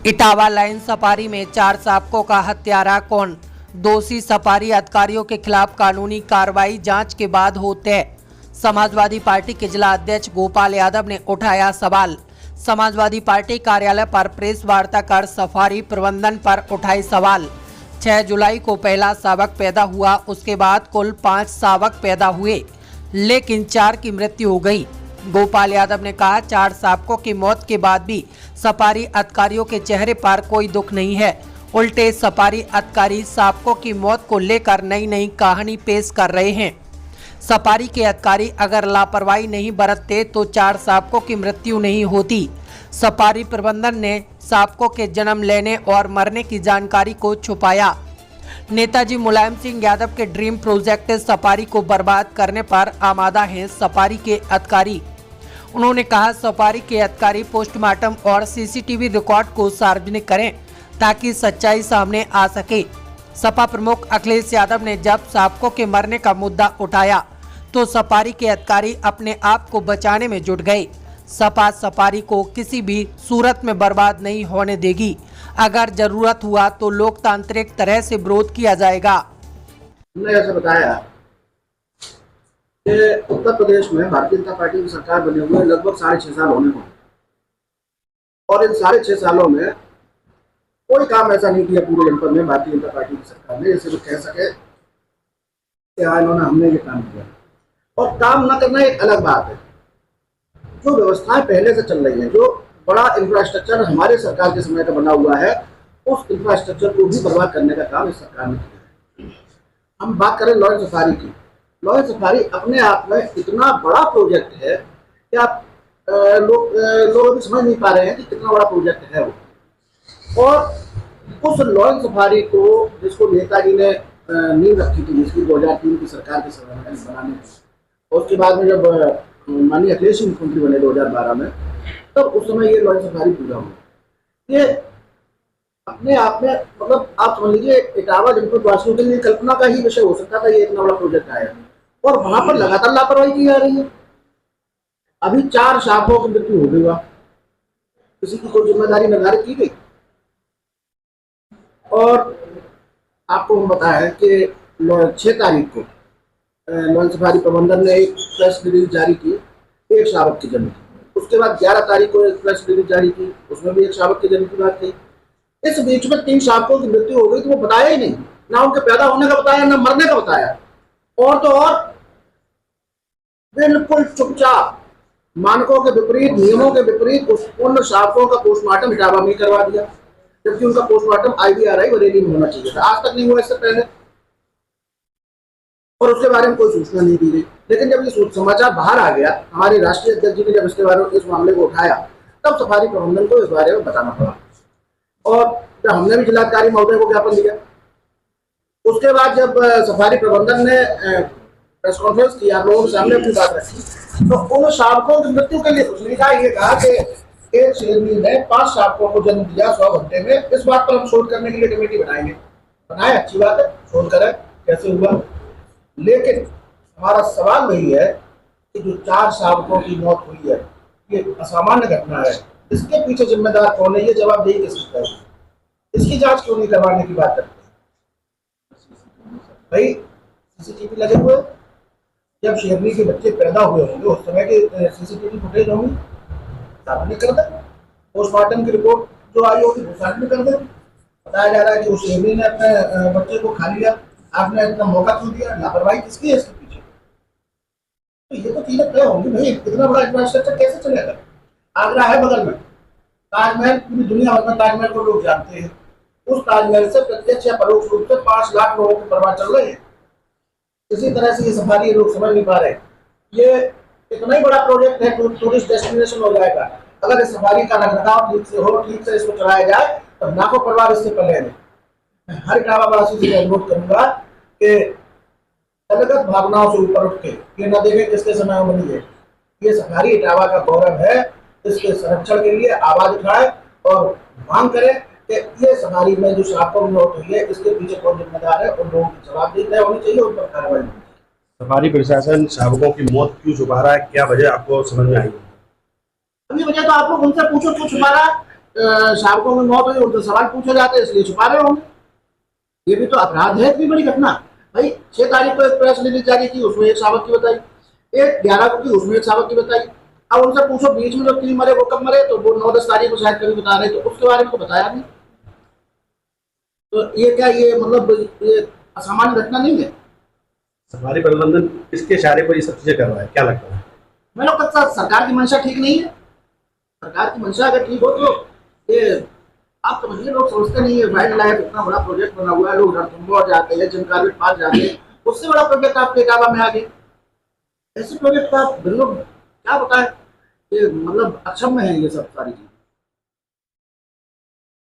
Etawah line safari में 4 शावकों का हत्यारा कौन? दोषी सफारी अधिकारियों के खिलाफ कानूनी कार्रवाई जांच के बाद होते हैं। समाजवादी पार्टी के जिला अध्यक्ष गोपाल यादव ने उठाया सवाल। समाजवादी पार्टी कार्यालय पर प्रेस वार्ता कर सफारी प्रबंधन पर उठाए सवाल। 6 जुलाई को पहला शावक पैदा हुआ, उसके बाद कुल 5 शावक पैदा हुए, लेकिन 4 की मृत्यु हो गई। गोपाल यादव ने कहा, 4 शावकों की मौत के बाद भी सफारी अधिकारियों के चेहरे पर कोई दुख नहीं है। उल्टे सफारी अधिकारी शावकों की मौत को लेकर नई नई कहानी पेश कर रहे हैं। सफारी के अधिकारी अगर लापरवाही नहीं बरतते तो 4 शावकों की मृत्यु नहीं होती। सफारी प्रबंधन ने शावकों के जन्म लेने और मरने की जानकारी को छुपाया। नेताजी मुलायम सिंह यादव के ड्रीम प्रोजेक्ट सफारी को बर्बाद करने पर आमादा हैं सफारी के अधिकारी। उन्होंने कहा, सफारी के अधिकारी पोस्टमार्टम और सीसीटीवी रिकॉर्ड को सार्वजनिक करें ताकि सच्चाई सामने आ सके। सपा प्रमुख अखिलेश यादव ने जब शावकों के मरने का मुद्दा उठाया तो सफारी के अधिकारी अपने आप को बचाने में जुट गए। सपा सफारी को किसी भी सूरत में बर्बाद नहीं होने देगी। अगर जरूरत हुआ तो लोकतांत्रिक तरह से विरोध किया जाएगा। हमने ऐसा बताया कि उत्तर प्रदेश में भारतीय जनता पार्टी की सरकार बने हुए लगभग 6.5 साल होने को, और इन 6.5 सालों में कोई काम ऐसा नहीं किया पूरे जनपद में भारतीय जनता पार्टी की सरकार ने, जैसे तो कह सके कि हाँ इन्होंने हमने ये काम किया। और काम न करना एक अलग बात है। जो व्यवस्थाएं पहले से चल रही हैं, जो बड़ा इंफ्रास्ट्रक्चर हमारे सरकार के समय का बना हुआ है, उस इंफ्रास्ट्रक्चर को भी बर्बाद करने का काम इस सरकार ने किया है। हम बात करें लॉयन सफारी की। लॉयन सफारी अपने आप में इतना बड़ा प्रोजेक्ट है कि आप लोग भी समझ नहीं पा रहे हैं कि कितना बड़ा प्रोजेक्ट है वो। और उस लॉयन सफारी को जिसको नेताजी ने नींव रखी थी, जिसकी 2003 की सरकार के समय में बनाने की, और उसके बाद में जब माननीय अखिलेश सिंह मुख्यमंत्री बने 2012 में, तब उस समय ये लॉयन सफारी पूरा हुआ। ये अपने आप में मतलब आप समझ लीजिए इटावा जनपद वासियों के लिए कल्पना का ही विषय हो सकता था, ये इतना बड़ा प्रोजेक्ट आया और वहां पर लगातार लापरवाही की जा रही है। अभी 4 शावकों की मृत्यु हो गई, वहां किसी की कोई जिम्मेदारी निर्धारित की गई। और आपको हम बताया कि 6 तारीख को लॉयन सफारी प्रबंधन ने एक प्रेस रिलीज जारी की, 1 शावक की जन्म की। उसके बाद 11 तारीख को एक प्रेस रिलीज जारी की, उसमें भी 1 शावक की जन्म की बात थी। इस बीच में 3 शावकों की मृत्यु हो गई, तो वो बताया ही नहीं, ना उनके पैदा होने का बताया, ना मरने का बताया। और तो और बिल्कुल चुपचाप मानकों के विपरीत, नियमों के विपरीत उन शावकों का पोस्टमार्टम इटावा में करवा दिया, जबकि उनका पोस्टमार्टम IVRI बरेली में होना चाहिए था। आज तक नहीं हुआ इससे पहले, और उसके बारे में कोई सूचना नहीं दी गई। लेकिन जब ये समाचार बाहर आ गया, हमारे राष्ट्रीय अध्यक्ष जी ने जब इसके बारे में इस मामले को उठाया, तब सफारी प्रबंधन को इस बारे में बताना पड़ा। और जब हमने भी जिलाधिकारी महोदय को ज्ञापन दिया, उसके बाद जब सफारी प्रबंधन ने प्रेस कॉन्फ्रेंस किया, लोगों के सामने अपनी बात रखी, तो उन शावकों की मृत्यु के लिए उसने कहा कि एक शेरनी ने 5 शावकों को जन्म दिया 100 घंटे में। इस बात पर हम शोध करने के लिए कमेटी बनाए, अच्छी बात है, शोध करें कैसे हुआ। लेकिन हमारा सवाल वही है कि जो 4 शावकों की मौत हुई है, ये असामान्य घटना है, इसके पीछे जिम्मेदार कौन है, ये जवाबदेही किसकी है? इसकी जांच क्यों नहीं करवाने की बात करते हैं? भाई CCTV लगे हुए, जब शेरनी के बच्चे पैदा हुए होंगे उस समय के CCTV फुटेज होंगी, सार्वजनिक कर दें। पोस्टमार्टम की रिपोर्ट जो आई होगी वो सार्वजनिक कर दें। बताया जा रहा है कि उस शेरनी ने अपने बच्चे को खा लिया, आपने इतना मौका क्यों दिया? लापरवाही किसकी है इसके पीछे? तो ये तो चीजें तय होंगी भाई, इतना बड़ा इंफ्रास्ट्रक्चर कैसे चलेगा? आगरा है बगल में, ताजमहल, पूरी दुनिया भर में ताजमहल को लोग जानते हैं। उस ताजमहल से प्रत्यक्ष या परोक्ष रूप से 5 लाख लोगों के परिवार चल रहे हैं। इसी तरह से ये सफारी लोग समझ नहीं पा रहे। ये इतना ही बड़ा प्रोजेक्ट है, टूरिस्ट डेस्टिनेशन हो जाएगा। अगर इस सफारी का रखरखाव ठीक से हो, ठीक से इसको चलाया जाए, तो लाखों परिवार इससे पले नहीं। मैं हर इटावा वासी से अनुरोध करूंगा कि दलगत भावनाओं से ऊपर उठ के ये न देखें किसके समय में बनी है। ये सफारी इटावा का गौरव है, इसके संरक्षण के लिए आवाज उठाए और मांग करें कि ये सफारी में जो शावकों की मौत हुई है, इसके पीछे कौन जिम्मेदार है, उन लोगों की जवाबदेही तय होनी चाहिए, उन पर कार्रवाई। सफारी प्रशासन शावकों की मौत क्यों छुपा रहा है, क्या वजह आपको समझ में आई? अभी वजह तो आप लोग उनसे पूछो क्यों छुपा रहा है। शावकों में मौत हुई उनसे सवाल पूछे जाते हैं, इसलिए छुपा रहे होंगे। ये भी तो अपराध है, इतनी बड़ी घटना। भाई 6 तारीख को एक प्रेस रिलीज जारी की, उसमें एक शावक की बताई, एक 11 को की, उसमें एक शावक की बताई। अब उनसे पूछो बीच में जो 3 मरे वो कब मरे, तो वो 9-10 तारीख को शायद कभी बता रहे, तो उसके बारे में तो बताया नहीं। तो ये क्या, ये मतलब ये असामान्य घटना नहीं है? सफारी प्रबंधन किसके इशारे पर ये सब चीजें कर रहा है, क्या लगता है? मैं लोग कहता सरकार की मंशा ठीक नहीं है। सरकार की मंशा अगर ठीक हो तो ये आप समझिए, लोग सोचते नहीं है वाइल्ड लाइफ इतना बड़ा प्रोजेक्ट बना हुआ है, लोग रणथंभौर जाते हैं, जिम कार्बेट पार्क जाते हैं, उससे बड़ा प्रोजेक्ट आपके इटावा में आ गए। ऐसे प्रोजेक्ट का आप लोग क्या बताएं कि मतलब अक्षम में है ये सब सारी चीजें।